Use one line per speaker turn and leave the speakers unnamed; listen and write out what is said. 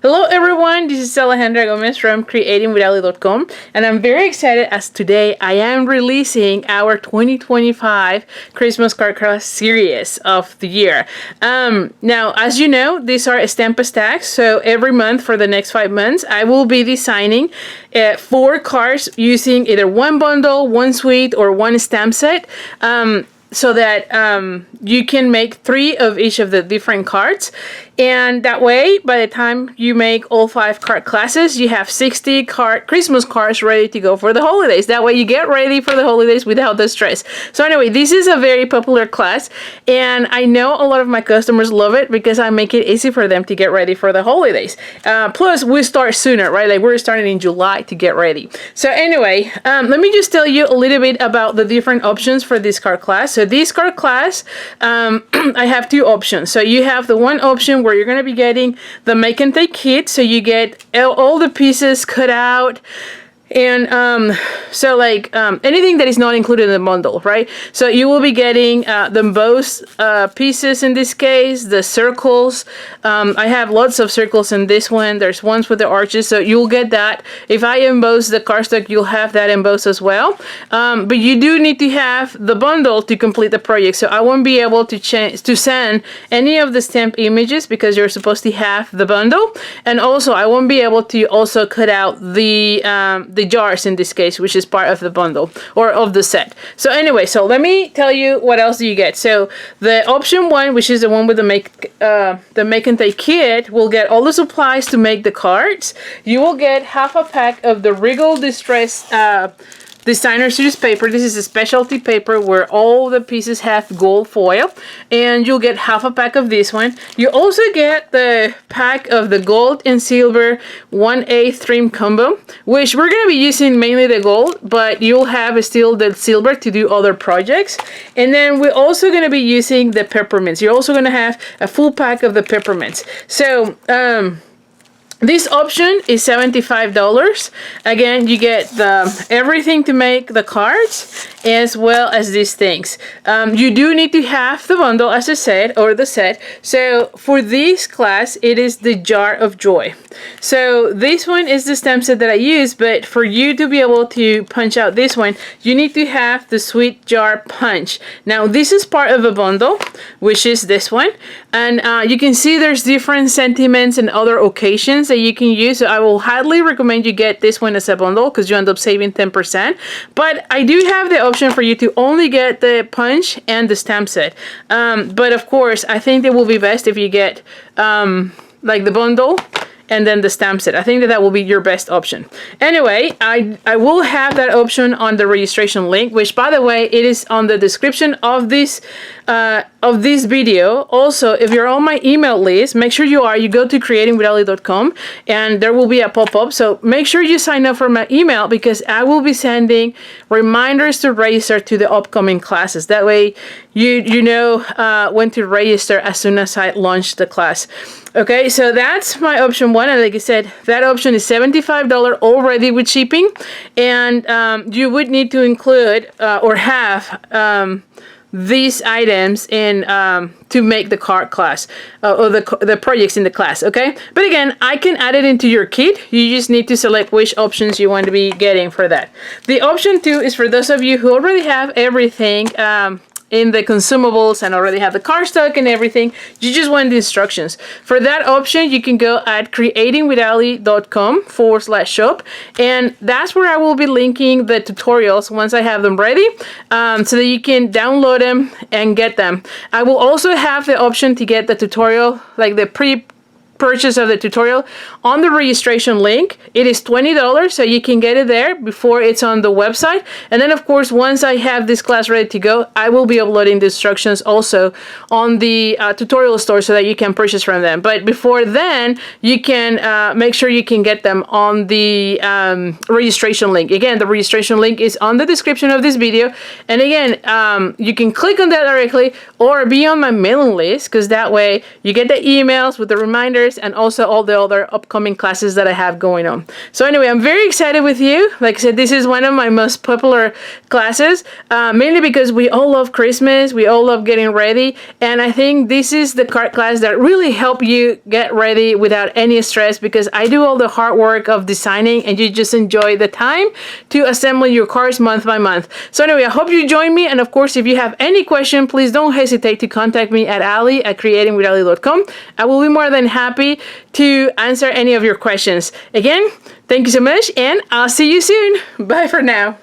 Hello everyone, this is Alejandra Gomez from creatingwithali.com, and I'm very excited as today I am releasing our 2025 Christmas card class series of the year. Now, as you know, these are stamp stacks, so every month for the next 5 months I will be designing 4 cards using either one bundle, one suite, or one stamp set. So that you can make 3 of each of the different cards, and that way by the time you make all 5 card classes you have 60 Christmas cards ready to go for the holidays. That way you get ready for the holidays without the stress. So anyway, this is a very popular class and I know a lot of my customers love it because I make it easy for them to get ready for the holidays. Plus we start sooner, right? Like we're starting in July to get ready. So anyway, let me just tell you a little bit about the different options for this card class. So this card class, I have 2 options. So you have the one option where you're going to be getting the make and take kit. So you get all the pieces cut out. And so like anything that is not included in the bundle, right? So you will be getting the embossed pieces in this case, the circles. I have lots of circles in this one. There's ones with the arches, so you'll get that. If I emboss the cardstock, you'll have that embossed as well. But you do need to have the bundle to complete the project. So I won't be able to send any of the stamp images because you're supposed to have the bundle. And also I won't be able to also cut out the jars in this case, which is part of the bundle or of the set. So anyway, so let me tell you what else do you get. So the option 1, which is the one with the make and take kit, will get all the supplies to make the cards. You will get half a pack of the Regal Distress designer series paper. This is a specialty paper where all the pieces have gold foil, and you'll get half a pack of this one. You also get the pack of the gold and silver 1/8 trim combo, which we're going to be using mainly the gold, but you'll have still the silver to do other projects. And then we're also going to be using the peppermints. You're also going to have a full pack of the peppermints. So this option is $75. Again, you get everything to make the cards as well as these things. You do need to have the bundle, as I said, or the set. So for this class, it is the Jar of Joy. So this one is the stamp set that I use, but for you to be able to punch out this one, you need to have the Sweet Jar Punch. Now, this is part of a bundle, which is this one. And you can see there's different sentiments and other occasions that you can use. So I will highly recommend you get this one as a bundle because you end up saving 10%. But I do have the option for you to only get the punch and the stamp set. But of course, I think it will be best if you get like the bundle and then the stamp set. I think that will be your best option. Anyway, I will have that option on the registration link, which by the way, it is on the description of this video. Also, if you're on my email list, make sure you go to creatingwithali.com and there will be a pop-up. So make sure you sign up for my email because I will be sending reminders to register to the upcoming classes. That way you know when to register as soon as I launch the class. Okay, so that's my option 1, and like I said, that option is $75 already with shipping, and you would need to include or have these items in to make the card class or the projects in the class. Okay, but again, I can add it into your kit. You just need to select which options you want to be getting for that. The option 2 is for those of you who already have everything in the consumables and already have the cardstock and everything. You just want the instructions. For that option, you can go at creatingwithali.com/shop, and that's where I will be linking the tutorials once I have them ready, so that you can download them and get them. I will also have the option to get the tutorial, like the purchase of the tutorial, on the registration link. It is $20, so you can get it there before it's on the website. And then of course, once I have this class ready to go, I will be uploading the instructions also on the tutorial store so that you can purchase from them. But before then, you can make sure you can get them on the registration link. Again, the registration link is on the description of this video. And again, you can click on that directly or be on my mailing list, because that way you get the emails with the reminders course and also all the other upcoming classes that I have going on. So anyway, I'm very excited with you. Like I said, this is one of my most popular classes, mainly because we all love Christmas, we all love getting ready, and I think this is the card class that really help you get ready without any stress, because I do all the hard work of designing and you just enjoy the time to assemble your cards month by month. So anyway, I hope you join me, and of course, if you have any question, please don't hesitate to contact me at ali@creatingwithali.com. I will be more than happy to answer any of your questions. Again, thank you so much, and I'll see you soon. Bye for now.